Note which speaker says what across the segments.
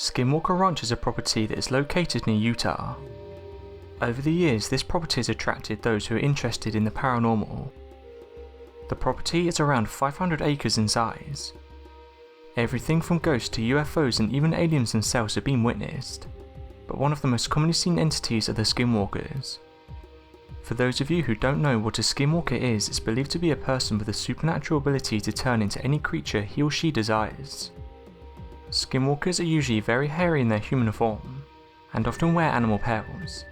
Speaker 1: Skinwalker Ranch is a property that is located near Utah. Over the years, this property has attracted those who are interested in the paranormal. The property is around 500 acres in size. Everything from ghosts to UFOs and even aliens themselves have been witnessed, but one of the most commonly seen entities are the Skinwalkers. For those of you who don't know what a Skinwalker is, it's believed to be a person with a supernatural ability to turn into any creature he or she desires. Skinwalkers are usually very hairy in their human form, and often wear animal pelts.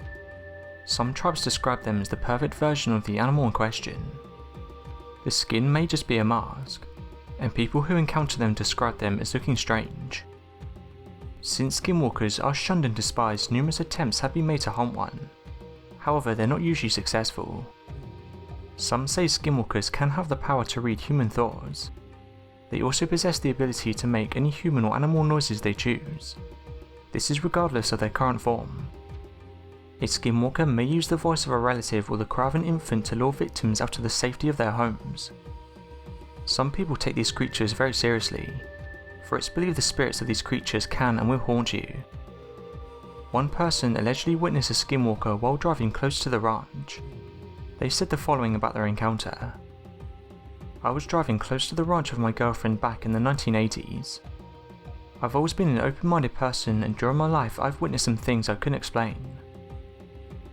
Speaker 1: Some tribes describe them as the perfect version of the animal in question. The skin may just be a mask, and people who encounter them describe them as looking strange. Since Skinwalkers are shunned and despised, numerous attempts have been made to hunt one. However, they're not usually successful. Some say Skinwalkers can have the power to read human thoughts. They also possess the ability to make any human or animal noises they choose. This is regardless of their current form. A Skinwalker may use the voice of a relative or the cry of an infant to lure victims out of the safety of their homes. Some people take these creatures very seriously, for it's believed the spirits of these creatures can and will haunt you. One person allegedly witnessed a Skinwalker while driving close to the ranch. They said the following about their encounter. I was driving close to the ranch with my girlfriend back in the 1980s. I've always been an open-minded person, and during my life I've witnessed some things I couldn't explain.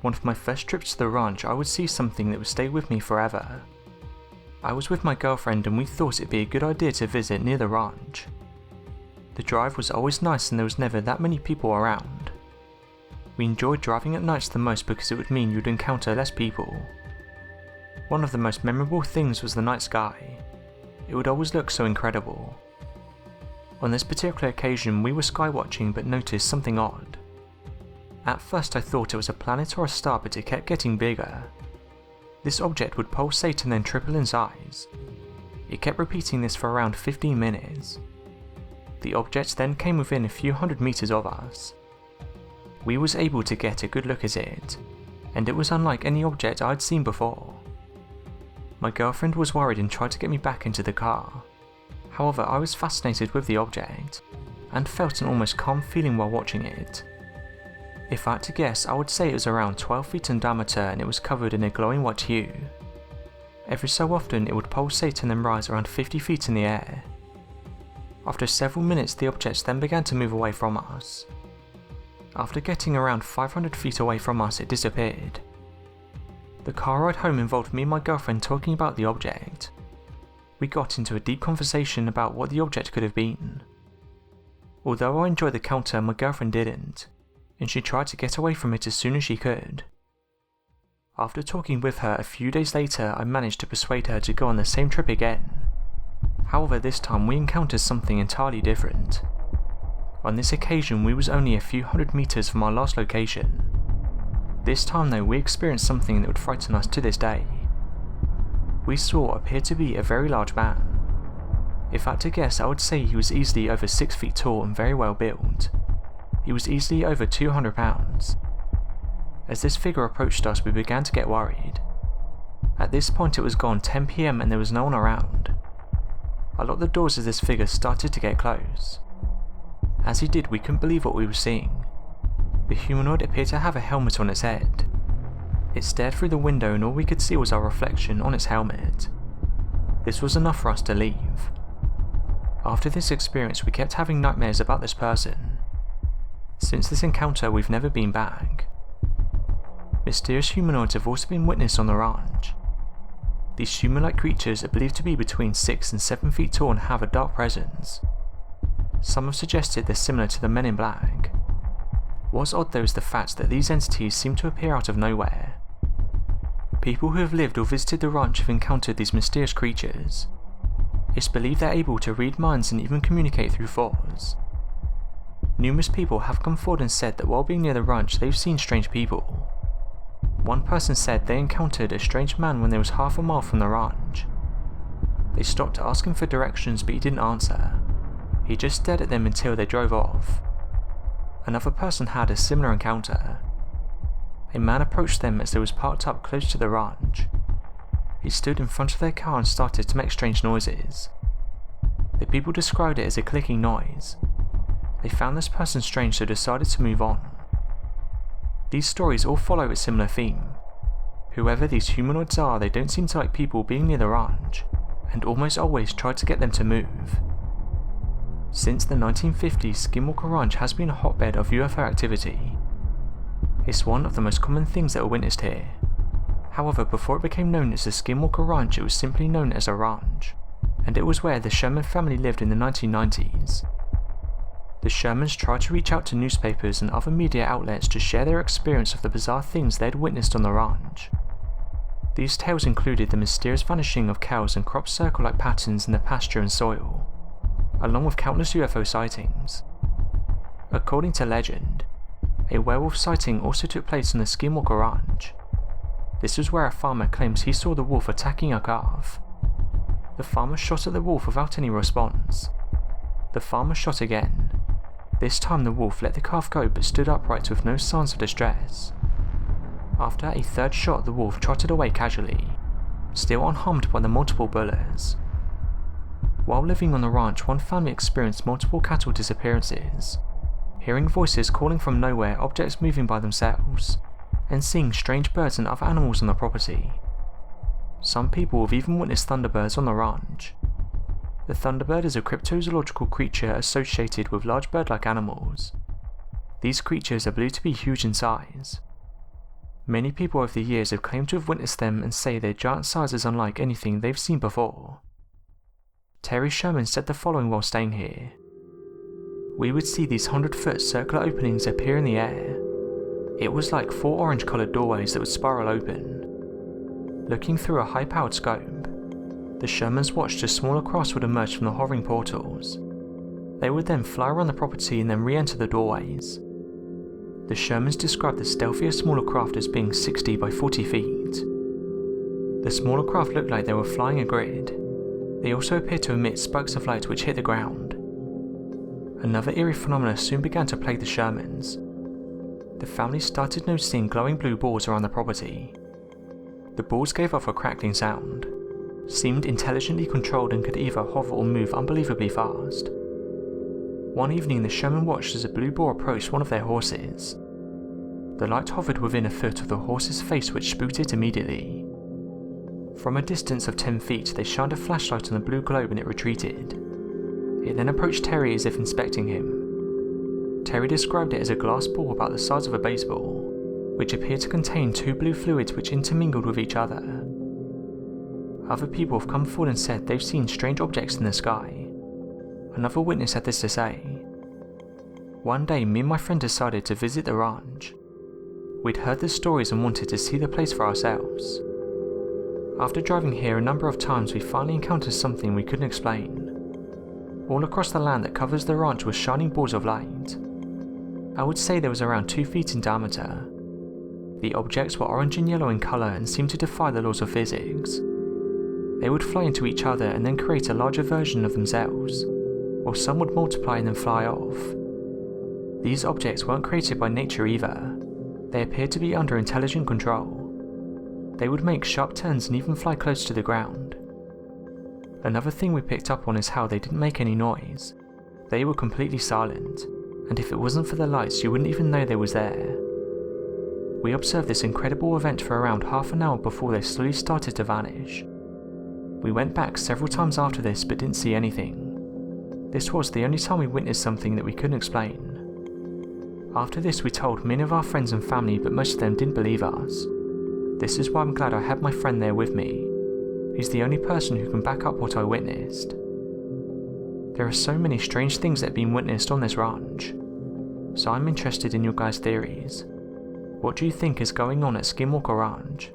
Speaker 1: One of my first trips to the ranch, I would see something that would stay with me forever. I was with my girlfriend and we thought it'd be a good idea to visit near the ranch. The drive was always nice and there was never that many people around. We enjoyed driving at nights the most because it would mean you'd encounter less people. One of the most memorable things was the night sky. It would always look so incredible. On this particular occasion we were sky watching but noticed something odd. At first I thought it was a planet or a star, but it kept getting bigger. This object would pulsate and then triple in size. It kept repeating this for around 15 minutes. The object then came within a few hundred meters of us. We was able to get a good look at it, and it was unlike any object I'd seen before. My girlfriend was worried and tried to get me back into the car. However, I was fascinated with the object, and felt an almost calm feeling while watching it. If I had to guess, I would say it was around 12 feet in diameter and it was covered in a glowing white hue. Every so often it would pulsate and then rise around 50 feet in the air. After several minutes the object then began to move away from us. After getting around 500 feet away from us, it disappeared. The car ride home involved me and my girlfriend talking about the object. We got into a deep conversation about what the object could have been. Although I enjoyed the encounter, my girlfriend didn't, and she tried to get away from it as soon as she could. After talking with her a few days later, I managed to persuade her to go on the same trip again. However, this time we encountered something entirely different. On this occasion we was only a few hundred meters from our last location. This time though, we experienced something that would frighten us to this day. We saw what appeared to be a very large man. If I had to guess, I would say he was easily over 6 feet tall and very well built. He was easily over 200 pounds. As this figure approached us, we began to get worried. At this point it was gone 10 PM and there was no one around. I locked the doors as this figure started to get close. As he did, we couldn't believe what we were seeing. The humanoid appeared to have a helmet on its head. It stared through the window and all we could see was our reflection on its helmet. This was enough for us to leave. After this experience we kept having nightmares about this person. Since this encounter we've never been back. Mysterious humanoids have also been witnessed on the ranch. These human-like creatures are believed to be between 6 and 7 feet tall and have a dark presence. Some have suggested they're similar to the Men in Black. What's odd though is the fact that these entities seem to appear out of nowhere. People who have lived or visited the ranch have encountered these mysterious creatures. It's believed they're able to read minds and even communicate through thoughts. Numerous people have come forward and said that while being near the ranch they've seen strange people. One person said they encountered a strange man when they was half a mile from the ranch. They stopped to ask him for directions but he didn't answer. He just stared at them until they drove off. Another person had a similar encounter. A man approached them as they was parked up close to the ranch. He stood in front of their car and started to make strange noises. The people described it as a clicking noise. They found this person strange so decided to move on. These stories all follow a similar theme. Whoever these humanoids are, they don't seem to like people being near the ranch, and almost always try to get them to move. Since the 1950s, Skinwalker Ranch has been a hotbed of UFO activity. It's one of the most common things that are witnessed here. However, before it became known as the Skinwalker Ranch, it was simply known as a ranch, and it was where the Sherman family lived in the 1990s. The Shermans tried to reach out to newspapers and other media outlets to share their experience of the bizarre things they had witnessed on the ranch. These tales included the mysterious vanishing of cows and crop circle-like patterns in the pasture and soil, along with countless UFO sightings. According to legend, a werewolf sighting also took place on the Skinwalker Ranch. This was where a farmer claims he saw the wolf attacking a calf. The farmer shot at the wolf without any response. The farmer shot again. This time the wolf let the calf go but stood upright with no signs of distress. After a third shot, the wolf trotted away casually, still unharmed by the multiple bullets. While living on the ranch, one family experienced multiple cattle disappearances, hearing voices calling from nowhere, objects moving by themselves, and seeing strange birds and other animals on the property. Some people have even witnessed thunderbirds on the ranch. The thunderbird is a cryptozoological creature associated with large bird-like animals. These creatures are believed to be huge in size. Many people over the years have claimed to have witnessed them and say their giant size is unlike anything they've seen before. Terry Sherman said the following while staying here. "We would see these 100-foot circular openings appear in the air. It was like 4 orange-coloured doorways that would spiral open. Looking through a high-powered scope, the Shermans watched as smaller crafts would emerge from the hovering portals. They would then fly around the property and then re-enter the doorways. The Shermans described the stealthier smaller craft as being 60 by 40 feet. The smaller craft looked like they were flying a grid. They also appeared to emit sparks of light which hit the ground. Another eerie phenomena soon began to plague the Shermans. The family started noticing glowing blue balls around the property. The balls gave off a crackling sound, seemed intelligently controlled and could either hover or move unbelievably fast. One evening the Sherman watched as a blue ball approached one of their horses. The light hovered within a foot of the horse's face which spooked it immediately. From a distance of 10 feet they shined a flashlight on the blue globe and it retreated. It then approached Terry as if inspecting him. Terry described it as a glass ball about the size of a baseball, which appeared to contain 2 blue fluids which intermingled with each other. Other people have come forward and said they've seen strange objects in the sky. Another witness had this to say. "One day me and my friend decided to visit the ranch. We'd heard the stories and wanted to see the place for ourselves. After driving here a number of times we finally encountered something we couldn't explain. All across the land that covers the ranch were shining balls of light. I would say there was around 2 feet in diameter. The objects were orange and yellow in colour and seemed to defy the laws of physics. They would fly into each other and then create a larger version of themselves, while some would multiply and then fly off. These objects weren't created by nature either. They appeared to be under intelligent control. They would make sharp turns and even fly close to the ground. Another thing we picked up on is how they didn't make any noise. They were completely silent, and if it wasn't for the lights you wouldn't even know they was there. We observed this incredible event for around half an hour before they slowly started to vanish. We went back several times after this but didn't see anything. This was the only time we witnessed something that we couldn't explain. After this we told many of our friends and family but most of them didn't believe us. This is why I'm glad I had my friend there with me. He's the only person who can back up what I witnessed. There are so many strange things that have been witnessed on this ranch, so I'm interested in your guys' theories. What do you think is going on at Skinwalker Ranch?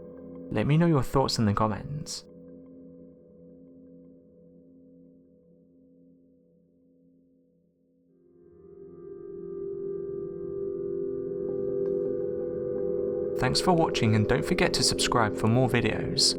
Speaker 1: Let me know your thoughts in the comments. Thanks for watching and don't forget to subscribe for more videos.